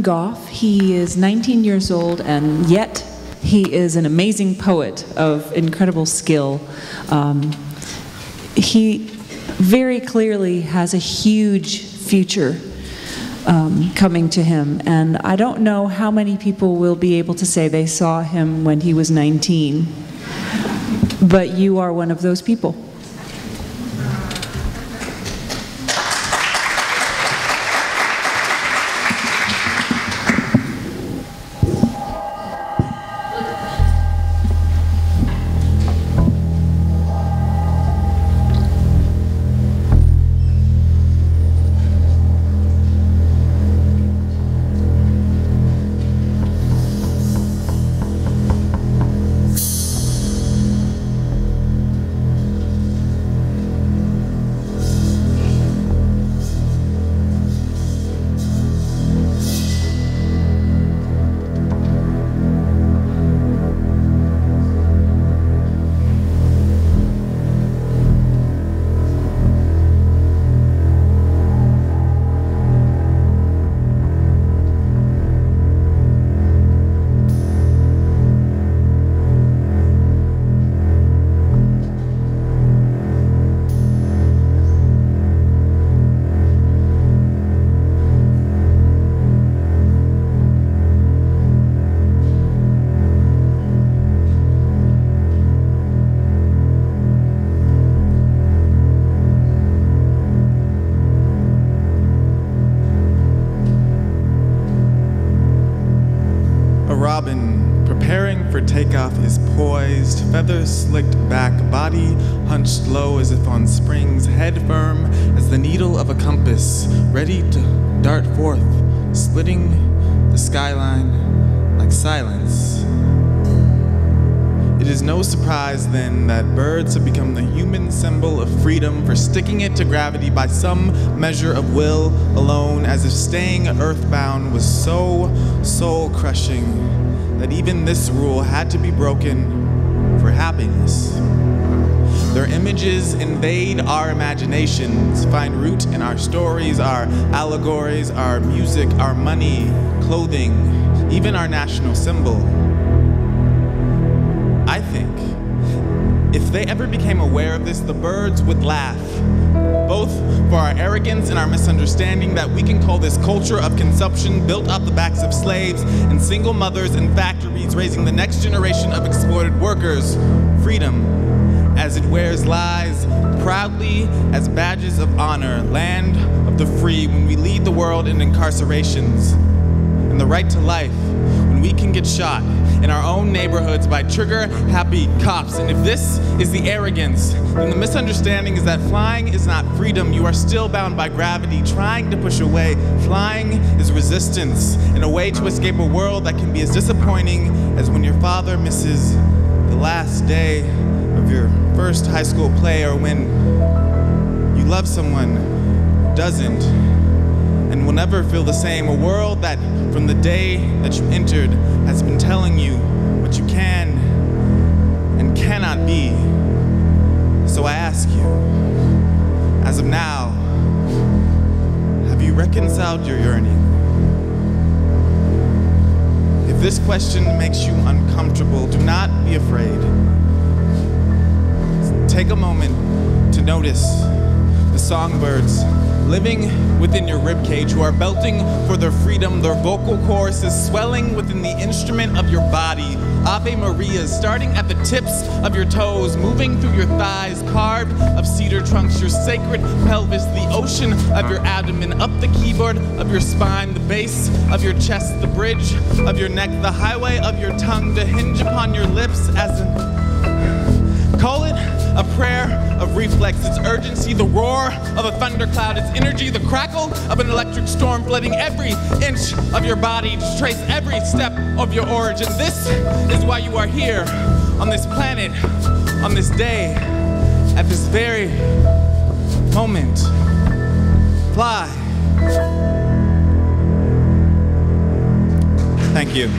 Dezmond Goff. He is 19 years old, and yet he is an amazing poet of incredible skill. He very clearly has a huge future coming to him, and I don't know how many people will be able to say they saw him when he was 19, but you are one of those people. Robin, preparing for takeoff, is poised, feathers slicked back, body hunched low as if on springs, head firm as the needle of a compass, ready to dart forth, splitting the skyline like silence. It is no surprise then that birds have become the human symbol of freedom for sticking it to gravity by some measure of will alone, as if staying earthbound was so soul-crushing that even this rule had to be broken for happiness. Their images invade our imaginations, find root in our stories, our allegories, our music, our money, clothing, even our national symbol. I think if they ever became aware of this, the birds would laugh, both for our arrogance and our misunderstanding that we can call this culture of consumption built off the backs of slaves and single mothers and factories raising the next generation of exploited workers, freedom, as it wears lies proudly as badges of honor, land of the free when we lead the world in incarcerations, and the right to life when we can get shot in our own neighborhoods by trigger-happy cops. And if this is the arrogance, then the misunderstanding is that flying is not freedom. You are still bound by gravity, trying to push away. Flying is resistance, and a way to escape a world that can be as disappointing as when your father misses the last day of your first high school play, or when you love someone who doesn't and will never feel the same. A world that from the day that you entered has been telling you what you can and cannot be. So I ask you, as of now, have you reconciled your yearning? If this question makes you uncomfortable, do not be afraid. Take a moment to notice the songbirds living within your ribcage, who are belting for their freedom. Their vocal chorus is swelling within the instrument of your body. Ave Marias starting at the tips of your toes, moving through your thighs, carved of cedar trunks, your sacred pelvis, the ocean of your abdomen, up the keyboard of your spine, the base of your chest, the bridge of your neck, the highway of your tongue, to hinge upon your lips as a, call it a prayer of reflex, its urgency, the roar of a thundercloud, its energy, the crackle of an electric storm, flooding every inch of your body to trace every step of your origin. This is why you are here, on this planet, on this day, at this very moment. Fly. Thank you.